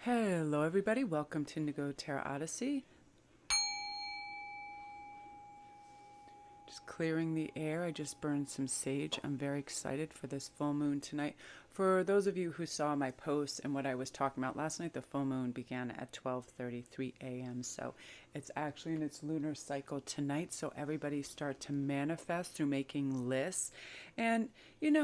Hello everybody, welcome to Indigo Tarot Odyssey. Just clearing the air. I just burned some sage. I'm very excited for this full moon tonight. For those of you who saw my posts and what I was talking about last night, the full moon began at 12:33 a.m. So it's actually in its lunar cycle tonight. So everybody start to manifest through making lists. And,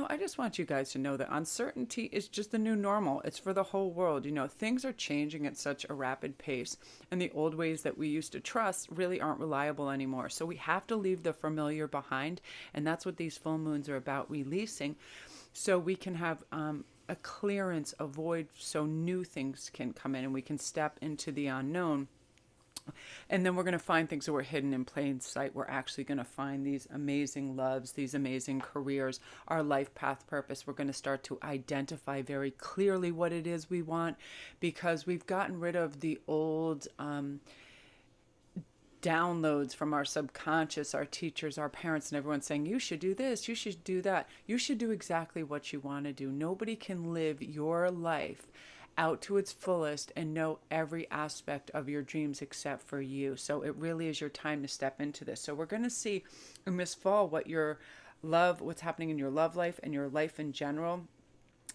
I just want you guys to know that uncertainty is just the new normal. It's for the whole world. Things are changing at such a rapid pace. And the old ways that we used to trust really aren't reliable anymore. So we have to leave the familiar behind. And that's what these full moons are about, releasing. So we can have a clearance, a void, so new things can come in and we can step into the unknown. And then we're going to find things that were hidden in plain sight. We're actually going to find these amazing loves, these amazing careers, our life path purpose. We're going to start to identify very clearly what it is we want, because we've gotten rid of the old downloads from our subconscious, our teachers, our parents, and everyone saying, you should do this, you should do that. You should do exactly what you want to do. Nobody can live your life out to its fullest and know every aspect of your dreams except for you. So it really is your time to step into this. So we're going to see in this fall what's happening in your love life and your life in general.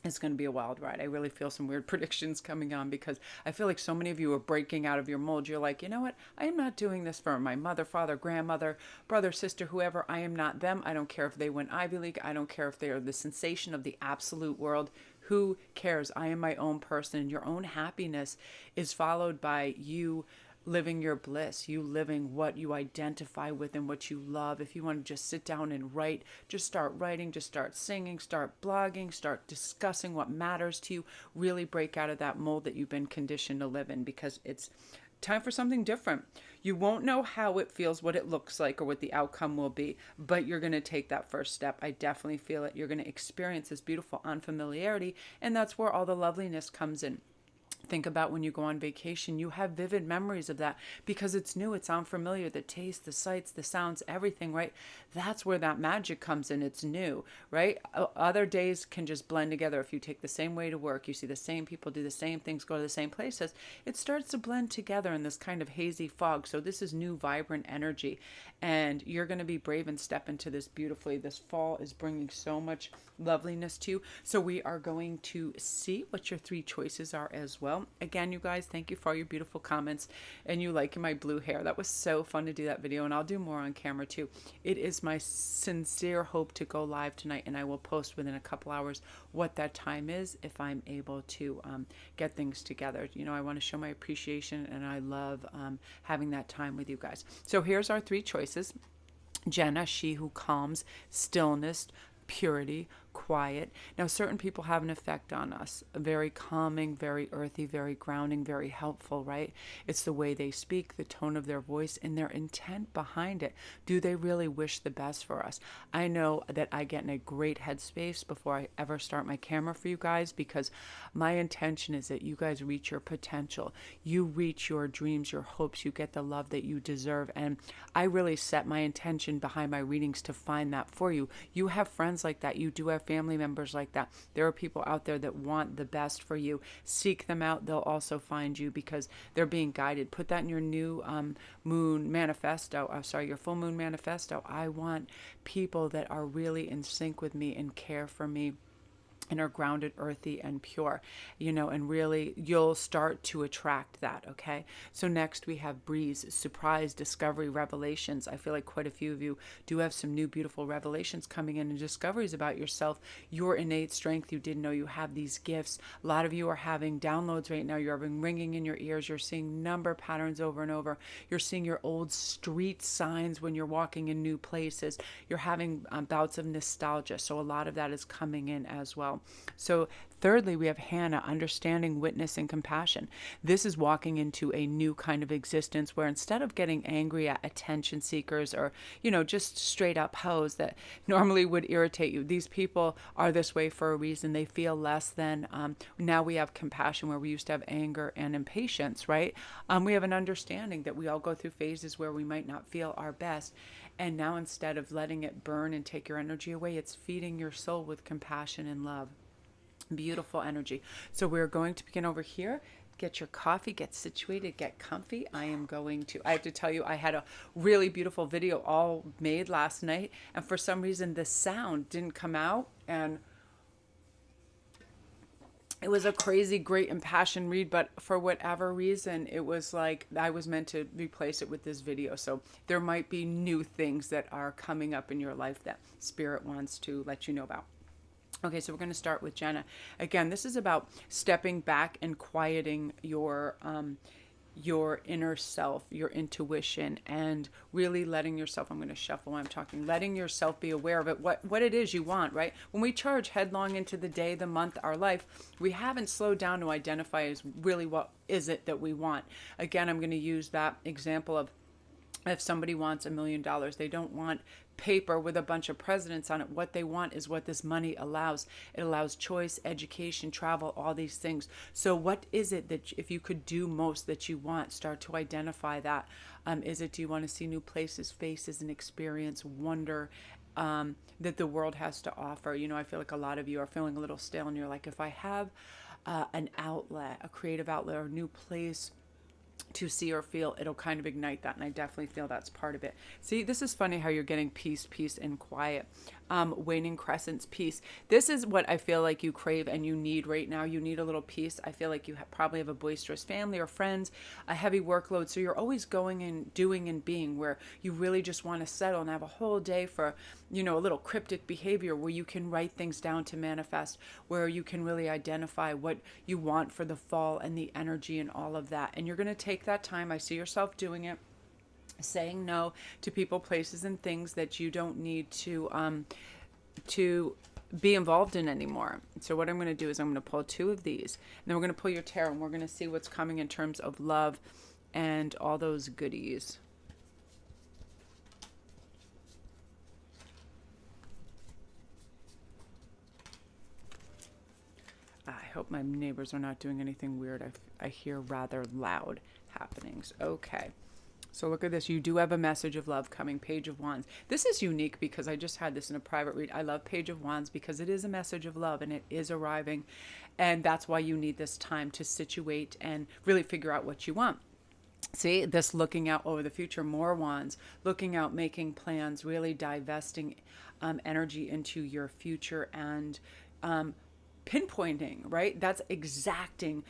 It's going to be a wild ride. I really feel some weird predictions coming on, because I feel like so many of you are breaking out of your mold. You're like, you know what? I am not doing this for my mother, father, grandmother, brother, sister, whoever. I am not them. I don't care if they went Ivy League. I don't care if they are the sensation of the absolute world. Who cares? I am my own person. Your own happiness is followed by you living your bliss, you living what you identify with and what you love. If you want to just sit down and write, just start writing, just start singing, start blogging, start discussing what matters to you. Really break out of that mold that you've been conditioned to live in, because it's time for something different. You won't know how it feels, what it looks like, or what the outcome will be, but you're going to take that first step. I definitely feel it. You're going to experience this beautiful unfamiliarity, and that's where all the loveliness comes in. Think about when you go on vacation, you have vivid memories of that because it's new, it's unfamiliar, the taste, the sights, the sounds, everything, right? That's where that magic comes in. It's new, right? Other days can just blend together. If you take the same way to work, you see the same people, do the same things, go to the same places, it starts to blend together in this kind of hazy fog. So this is new, vibrant energy, and you're going to be brave and step into this beautifully. This fall is bringing so much loveliness to you. So we are going to see what your 3 choices are as well. Again, you guys, thank you for all your beautiful comments and you liking my blue hair. That was so fun to do that video, and I'll do more on camera too. It is my sincere hope to go live tonight, and I will post within a couple hours what that time is if I'm able to get things together. I want to show my appreciation, and I love having that time with you guys. So here's our 3 choices. Jenna, she who calms, stillness, purity, quiet. Now, certain people have an effect on us. Very calming, very earthy, very grounding, very helpful, right? It's the way they speak, the tone of their voice, and their intent behind it. Do they really wish the best for us? I know that I get in a great headspace before I ever start my camera for you guys, because my intention is that you guys reach your potential. You reach your dreams, your hopes, you get the love that you deserve. And I really set my intention behind my readings to find that for you. You have friends like that. You do have family members like that. There are people out there that want the best for you. Seek them out. They'll also find you because they're being guided. Put that in your new moon manifesto. Your full moon manifesto. I want people that are really in sync with me and care for me and are grounded, earthy, and pure, and really you'll start to attract that, okay? So next we have Brie's surprise discovery revelations. I feel like quite a few of you do have some new beautiful revelations coming in and discoveries about yourself, your innate strength. You didn't know you have these gifts. A lot of you are having downloads right now. You're having ringing in your ears. You're seeing number patterns over and over. You're seeing your old street signs when you're walking in new places. You're having bouts of nostalgia. So a lot of that is coming in as well. So thirdly, we have Hannah, understanding, witness, and compassion. This is walking into a new kind of existence where instead of getting angry at attention seekers or, just straight up hoes that normally would irritate you, these people are this way for a reason. They feel less than. Now we have compassion where we used to have anger and impatience, right? We have an understanding that we all go through phases where we might not feel our best. And now instead of letting it burn and take your energy away, it's feeding your soul with compassion and love. Beautiful energy. So we're going to begin over here. get your coffee, get situated, get comfy. I have to tell you, I had a really beautiful video all made last night, and for some reason the sound didn't come out, and it was a crazy, great, impassioned read, but for whatever reason, it was like I was meant to replace it with this video. So there might be new things that are coming up in your life that Spirit wants to let you know about. Okay, so we're going to start with Jenna. Again, this is about stepping back and quieting your inner self, your intuition, and really letting yourself, I'm going to shuffle while I'm talking, letting yourself be aware of it, what it is you want, right? When we charge headlong into the day, the month, our life, we haven't slowed down to identify as really what is it that we want. Again, I'm going to use that example of if somebody wants $1 million, they don't want paper with a bunch of presidents on it. What they want is what this money allows. It allows choice, education, travel, all these things. So what is it that if you could do most that you want, start to identify that. Do you want to see new places, faces, and experience wonder that the world has to offer? You know, I feel like a lot of you are feeling a little stale and you're like, if I have an outlet, a creative outlet, or a new place to see or feel, it'll kind of ignite that. And I definitely feel that's part of it. See, this is funny how you're getting peace, and quiet. Waning crescents, peace. This is what I feel like you crave and you need right now. You need a little peace. I feel like you probably have a boisterous family or friends, a heavy workload. So you're always going and doing and being, where you really just want to settle and have a whole day for, you know, a little cryptic behavior where you can write things down to manifest, where you can really identify what you want for the fall and the energy and all of that. And you're going to take that time. I see yourself doing it, saying no to people, places, and things that you don't need to be involved in anymore. So what I'm going to do is I'm going to pull 2 of these, and then we're going to pull your tarot, and we're going to see what's coming in terms of love and all those goodies. I hope my neighbors are not doing anything weird. I hear rather loud happenings. Okay. So look at this. You do have a message of love coming. Page of Wands. This is unique because I just had this in a private read. I love Page of Wands because it is a message of love and it is arriving. And that's why you need this time to situate and really figure out what you want. See, this looking out over the future, more wands, looking out, making plans, really divesting energy into your future and pinpointing, right? That's exacting.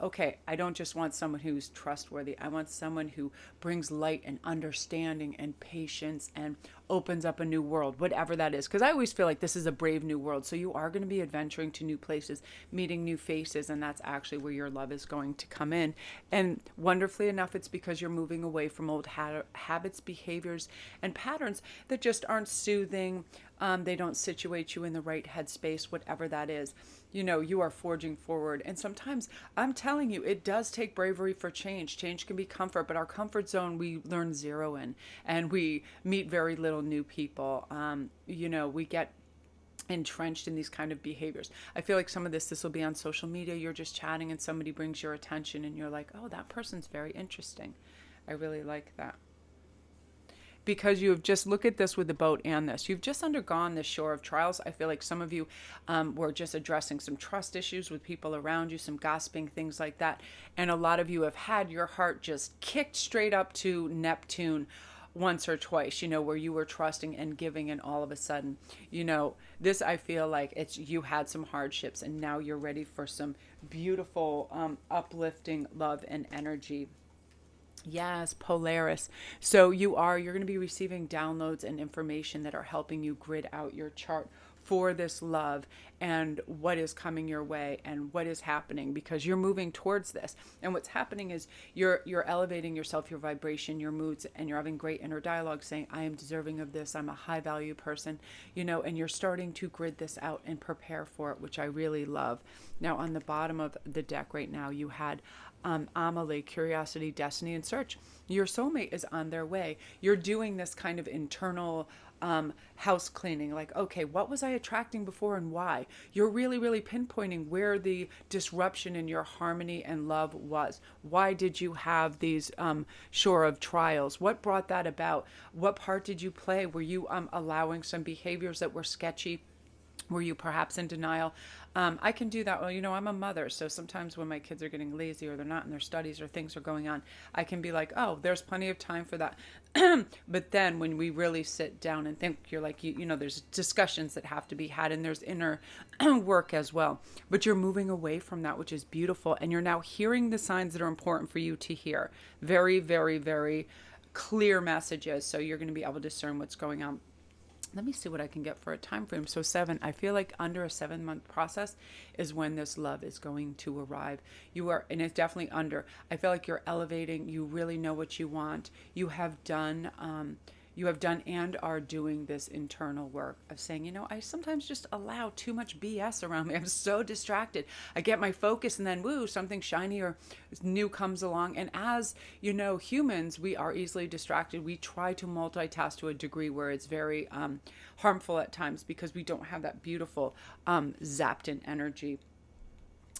Okay, I don't just want someone who's trustworthy. I want someone who brings light and understanding and patience and opens up a new world, whatever that is. Because I always feel like this is a brave new world. So you are going to be adventuring to new places, meeting new faces, and that's actually where your love is going to come in. And wonderfully enough, it's because you're moving away from old habits, behaviors, and patterns that just aren't soothing. They don't situate you in the right headspace, whatever that is. You know, you are forging forward. And sometimes, I'm telling you, it does take bravery for change. Change can be comfort, but our comfort zone, we learn zero in. And we meet very little new people. You know, we get entrenched in these kind of behaviors. I feel like some of this will be on social media. You're just chatting and somebody brings your attention and you're like, oh, that person's very interesting. I really like that. Because you've just, look at this with the boat and this. You've just undergone this shore of trials. I feel like some of you were just addressing some trust issues with people around you, some gossiping, things like that. And a lot of you have had your heart just kicked straight up to Neptune once or twice, you know, where you were trusting and giving, and all of a sudden, you know, this, I feel like it's, you had some hardships and now you're ready for some beautiful, uplifting love and energy. Yes, Polaris. So you're going to be receiving downloads and information that are helping you grid out your chart for this love and what is coming your way and what is happening, because you're moving towards this. And what's happening is you're elevating yourself, your vibration, your moods, and you're having great inner dialogue saying, I am deserving of this. I'm a high value person, you know, and you're starting to grid this out and prepare for it, which I really love. Now, on the bottom of the deck right now, you had Amelie, Curiosity, Destiny, and Search. Your soulmate is on their way. You're doing this kind of internal house cleaning, like, okay, what was I attracting before and why? You're really, really pinpointing where the disruption in your harmony and love was. Why did you have these shore of trials? What brought that about? What part did you play? Were you allowing some behaviors that were sketchy? Were you perhaps in denial? I can do that. Well, I'm a mother, so sometimes when my kids are getting lazy or they're not in their studies or things are going on, I can be like, oh, there's plenty of time for that. But then when we really sit down and think, you're like, there's discussions that have to be had, and there's inner work as well. But you're moving away from that, which is beautiful. And you're now hearing the signs that are important for you to hear. Very, very, very clear messages. So you're going to be able to discern what's going on. Let me see what I can get for a time frame. So 7, I feel like under a 7-month process is when this love is going to arrive. You are, and it's definitely under. I feel like you're elevating. You really know what you want. You have done and are doing this internal work of saying, I sometimes just allow too much BS around me. I'm so distracted. I get my focus and then, woo, something shiny or new comes along. And as humans, we are easily distracted. We try to multitask to a degree where it's very harmful at times because we don't have that beautiful zapped in energy.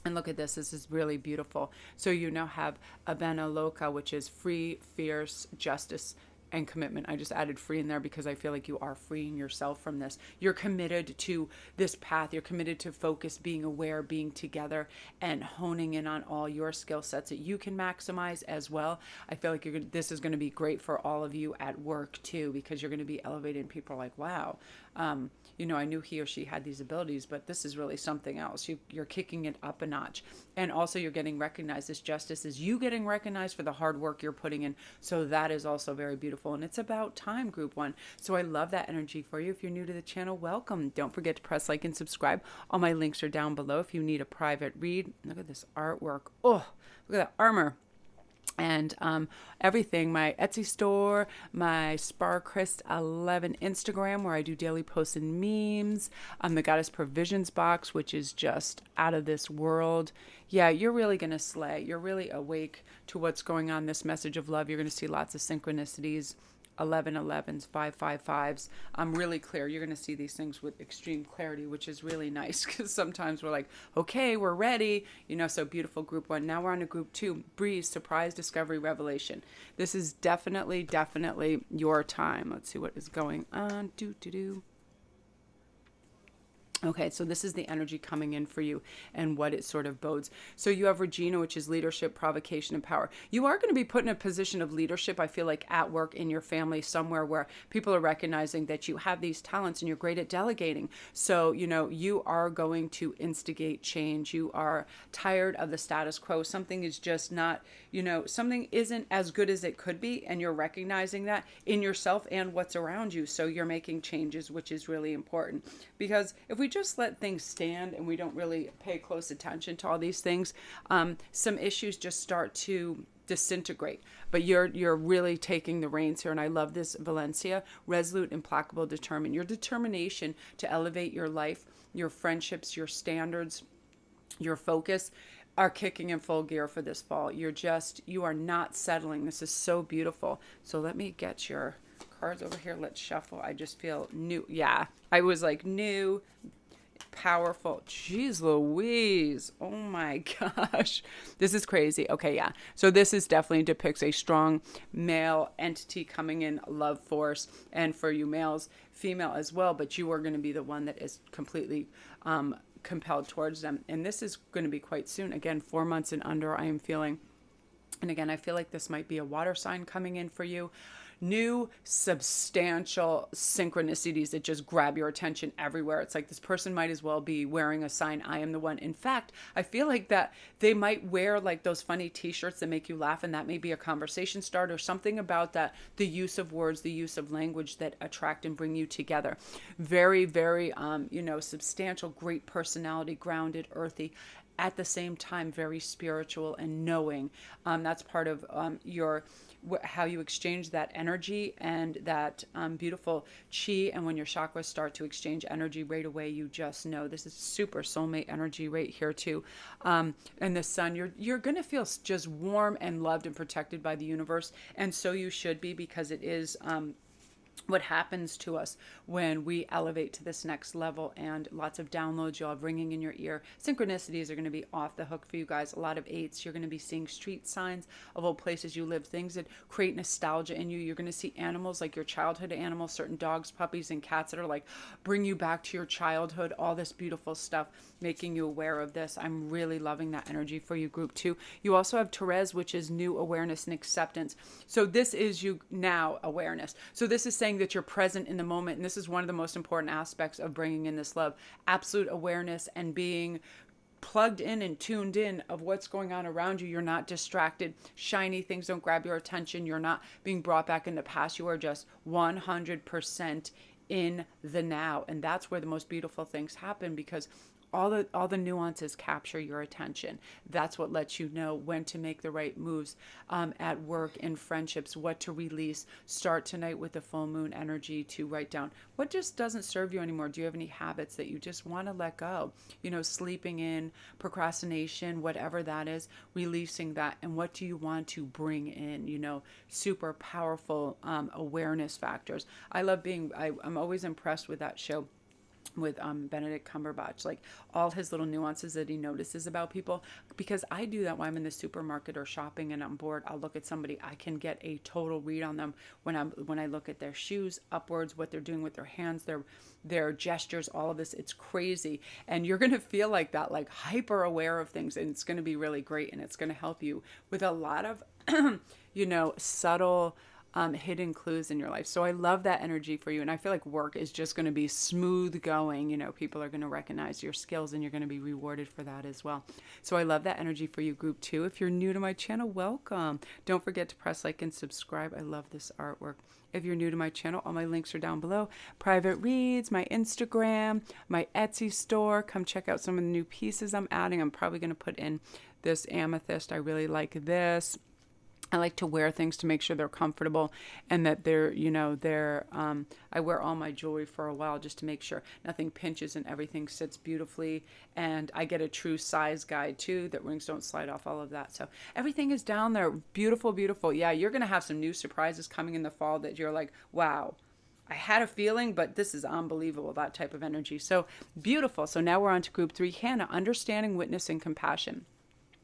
And look at this. This is really beautiful. So you now have Abena Loka, which is free, fierce, justice, and commitment. I just added free in there because I feel like you are freeing yourself from this. You're committed to this path. You're committed to focus, being aware, being together, and honing in on all your skill sets that you can maximize as well. I feel like this is going to be great for all of you at work too, because you're going to be elevated and people are like, wow, I knew he or she had these abilities, but this is really something else. You're kicking it up a notch. And also you're getting recognized. This justice is you getting recognized for the hard work you're putting in. So that is also very beautiful. And it's about time, group 1. So I love that energy for you. If you're new to the channel, welcome. Don't forget to press like and subscribe. All my links are down below if you need a private read. Look at this artwork. Oh, look at that armor. And everything, my Etsy store, my Sparkrist11 Instagram, where I do daily posts and memes, the Goddess Provisions box, which is just out of this world. Yeah, you're really going to slay. You're really awake to what's going on, this message of love. You're going to see lots of synchronicities, 1111s, 555s. I'm really clear. You're going to see these things with extreme clarity, which is really nice because sometimes we're like, okay, we're ready. So beautiful, group 1. Now we're on to group 2, Brie, surprise, discovery, revelation. This is definitely your time. Let's see what is going on. Okay, so this is the energy coming in for you and what it sort of bodes. So you have Regina, which is leadership, provocation, and power. You are going to be put in a position of leadership, I feel like, at work, in your family, somewhere where people are recognizing that you have these talents and you're great at delegating. So, you are going to instigate change. You are tired of the status quo. Something is just not, something isn't as good as it could be, and you're recognizing that in yourself and what's around you. So you're making changes, which is really important. Because if we just let things stand and we don't really pay close attention to all these things, some issues just start to disintegrate. But you're really taking the reins here, and I love this, Valencia, resolute, implacable, determined. Your determination to elevate your life, your friendships, your standards, your focus are kicking in full gear for this fall. You are not settling. This is so beautiful. So let me get your cards over here. Let's shuffle. I just feel new. Yeah, I was like new, powerful. Jeez Louise. Oh my gosh. This is crazy. Okay, yeah. So this is definitely depicts a strong male entity coming in, love force. And for you males, female as well. But you are going to be the one that is completely compelled towards them. And this is going to be quite soon. Again, 4 months and under, I am feeling. And again, I feel like this might be a water sign coming in for you. New substantial synchronicities that just grab your attention everywhere. It's like this person might as well be wearing a sign, I am the one. In fact, I feel like that they might wear like those funny t-shirts that make you laugh, and that may be a conversation starter, something about that, the use of words, the use of language that attract and bring you together. Very, very, substantial, great personality, grounded, earthy. At the same time, very spiritual and knowing. That's part of how you exchange that energy and that beautiful chi. And when your chakras start to exchange energy right away, you just know this is super soulmate energy right here too. And the sun, you're going to feel just warm and loved and protected by the universe. And so you should be, because it is what happens to us when we elevate to this next level, and lots of downloads. You'll have ringing in your ear. Synchronicities are going to be off the hook for you guys. A lot of eights. You're going to be seeing street signs of old places you live, things that create nostalgia in you. You're going to see animals like your childhood animals, certain dogs, puppies, and cats that are like bring you back to your childhood. All this beautiful stuff making you aware of this. I'm really loving that energy for you, group 2. You also have Therese, which is new awareness and acceptance. So this is you now awareness. So this is saying that you're present in the moment. And this is one of the most important aspects of bringing in this love, absolute awareness and being plugged in and tuned in of what's going on around you. You're not distracted. Shiny things don't grab your attention. You're not being brought back in the past. You are just 100% in the now. And that's where the most beautiful things happen, because all the nuances capture your attention. That's what lets you know when to make the right moves at work, in friendships, what to release. Start tonight with the full moon energy to write down what just doesn't serve you anymore. Do you have any habits that you just want to let go? You know, sleeping in, procrastination, whatever that is, releasing that. And what do you want to bring in? You know, super powerful awareness factors. I love I'm always impressed with that show with Benedict Cumberbatch, like all his little nuances that he notices about people, because I do that when I'm in the supermarket or shopping and I'm bored. I'll look at somebody, I can get a total read on them when I look at their shoes upwards, what they're doing with their hands, their gestures, all of this. It's crazy. And you're going to feel like that, like hyper aware of things, and it's going to be really great, and it's going to help you with a lot of you know, subtle hidden clues in your life. So I love that energy for you. And I feel like work is just going to be smooth going. You know, people are going to recognize your skills and you're going to be rewarded for that as well. So I love that energy for you, group 2. If you're new to my channel, welcome. Don't forget to press like and subscribe. I love this artwork. If you're new to my channel, all my links are down below. Private reads, my Instagram, my Etsy store. Come check out some of the new pieces I'm adding. I'm probably going to put in this amethyst. I really like this. I like to wear things to make sure they're comfortable and that they're, you know, I wear all my jewelry for a while just to make sure nothing pinches and everything sits beautifully. And I get a true size guide too, that rings don't slide off, all of that. So everything is down there. Beautiful, beautiful. Yeah, you're going to have some new surprises coming in the fall that you're like, wow, I had a feeling, but this is unbelievable, that type of energy. So beautiful. So now we're on to group 3, Hannah, understanding, witness, and compassion.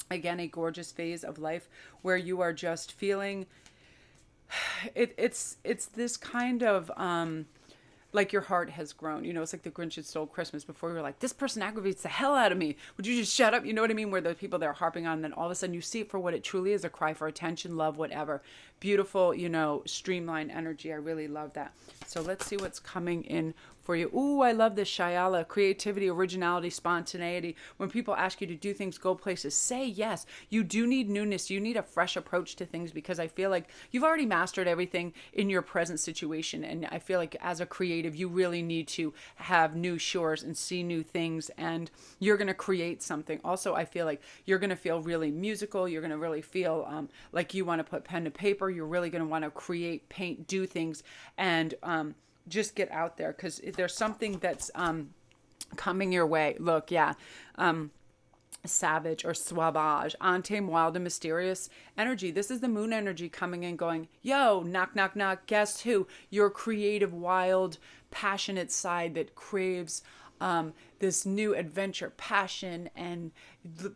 Again, a gorgeous phase of life where you are just feeling it's this kind of like your heart has grown. You know, it's like the Grinch had stole Christmas. Before you were like, this person aggravates the hell out of me. Would you just shut up? You know what I mean? Where the people they're harping on, and then all of a sudden you see it for what it truly is, a cry for attention, love, whatever. Beautiful, you know, streamlined energy. I really love that. So let's see what's coming in for you. Ooh, I love this, Shayala. Creativity, originality, spontaneity. When people ask you to do things, go places, say yes. You do need newness. You need a fresh approach to things, because I feel like you've already mastered everything in your present situation. And I feel like as a creative, you really need to have new shores and see new things, and you're going to create something. Also, I feel like you're going to feel really musical. You're going to really feel like you want to put pen to paper. You're really going to want to create, paint, do things, and just get out there, because there's something that's coming your way. Look, yeah. Savage or sauvage, untamed, wild, and mysterious energy. This is the moon energy coming in going, yo, knock, knock, knock. Guess who? Your creative, wild, passionate side that craves this new adventure, passion, and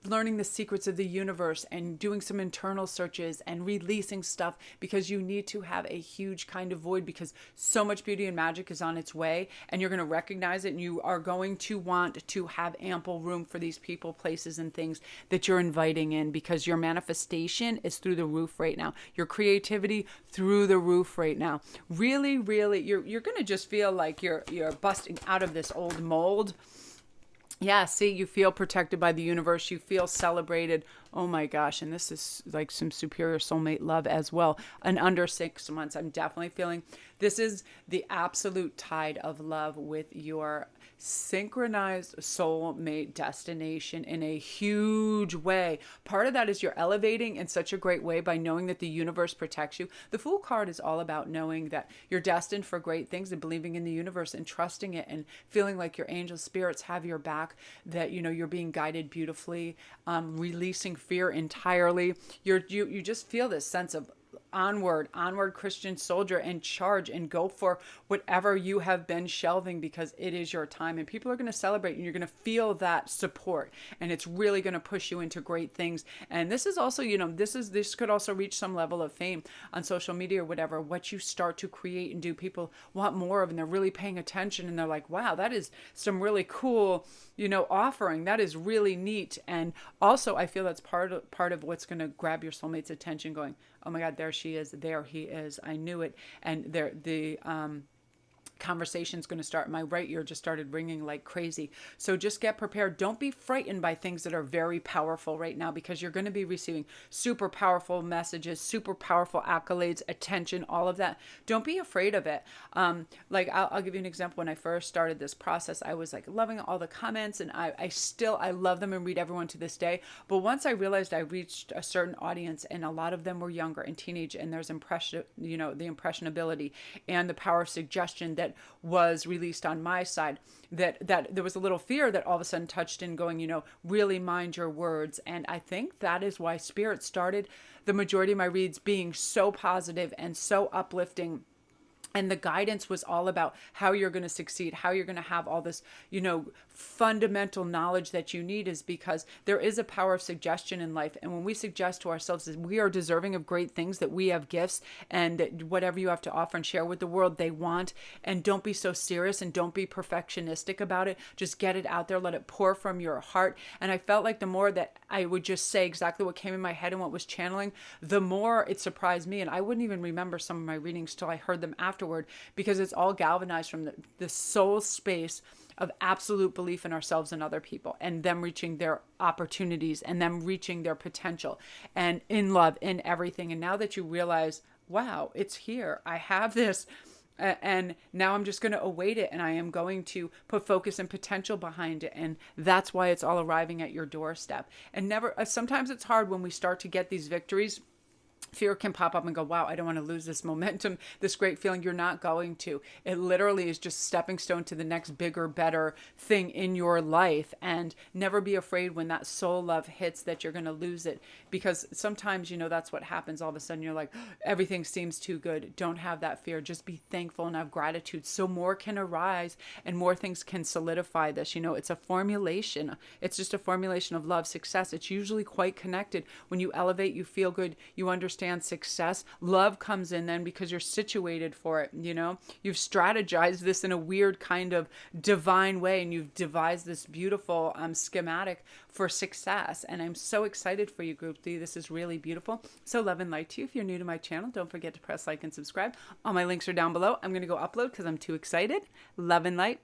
learning the secrets of the universe, and doing some internal searches and releasing stuff, because you need to have a huge kind of void, because so much beauty and magic is on its way, and you're going to recognize it, and you are going to want to have ample room for these people, places, and things that you're inviting in, because your manifestation is through the roof right now. Your creativity through the roof right now. Really, really, you're going to just feel like you're busting out of this old mold. Yeah, see, you feel protected by the universe. You feel celebrated. Oh my gosh. And this is like some superior soulmate love as well. And under 6 months, I'm definitely feeling this is the absolute tide of love with your synchronized soulmate destination in a huge way. Part of that is you're elevating in such a great way by knowing that the universe protects you. The Fool card is all about knowing that you're destined for great things and believing in the universe and trusting it and feeling like your angel spirits have your back, that, you know, you're being guided beautifully, releasing fear entirely. You just feel this sense of onward Christian soldier, and charge and go for whatever you have been shelving, because it is your time and people are going to celebrate and you're going to feel that support, and it's really going to push you into great things. And this is also, this could also reach some level of fame on social media or whatever. What you start to create and do, people want more of, and they're really paying attention, and they're like, wow, that is some really cool, offering. That is really neat. And also I feel that's part of what's going to grab your soulmate's attention, going, oh my God, there she is, there he is, I knew it. And the conversation's going to start. My right ear just started ringing like crazy. So just get prepared. Don't be frightened by things that are very powerful right now, because you're going to be receiving super powerful messages, super powerful accolades, attention, all of that. Don't be afraid of it. Like I'll give you an example. When I first started this process, I was like loving all the comments, and I love them and read everyone to this day. But once I realized I reached a certain audience, and a lot of them were younger and teenage, and there's the impressionability and the power of suggestion that was released on my side, that there was a little fear that all of a sudden touched in, going, really mind your words. And I think that is why Spirit started the majority of my reads being so positive and so uplifting. And the guidance was all about how you're going to succeed, how you're going to have all this, fundamental knowledge that you need, is because there is a power of suggestion in life. And when we suggest to ourselves that we are deserving of great things, that we have gifts, and that whatever you have to offer and share with the world, they want. And don't be so serious and don't be perfectionistic about it. Just get it out there. Let it pour from your heart. And I felt like the more that I would just say exactly what came in my head and what was channeling, the more it surprised me. And I wouldn't even remember some of my readings till I heard them afterward, because it's all galvanized from the soul space of absolute belief in ourselves and other people, and them reaching their opportunities, and them reaching their potential, and in love, in everything. And now that you realize, wow, it's here, I have this, and now I'm just going to await it, and I am going to put focus and potential behind it. And that's why it's all arriving at your doorstep. And sometimes it's hard when we start to get these victories. Fear can pop up and go, wow, I don't want to lose this momentum, this great feeling. You're not going to. It literally is just a stepping stone to the next bigger, better thing in your life. And never be afraid when that soul love hits that you're going to lose it. Because sometimes, that's what happens. All of a sudden you're like, everything seems too good. Don't have that fear. Just be thankful and have gratitude, so more can arise and more things can solidify this. It's a formulation. It's just a formulation of love, success. It's usually quite connected. When you elevate, you feel good, you understand success, love comes in then, because you're situated for it. You've strategized this in a weird kind of divine way, and you've devised this beautiful schematic for success. And I'm so excited for you, Group D. This is really beautiful. So love and light to you. If you're new to my channel, don't forget to press like and subscribe. All my links are down below. I'm going to go upload because I'm too excited. Love and light.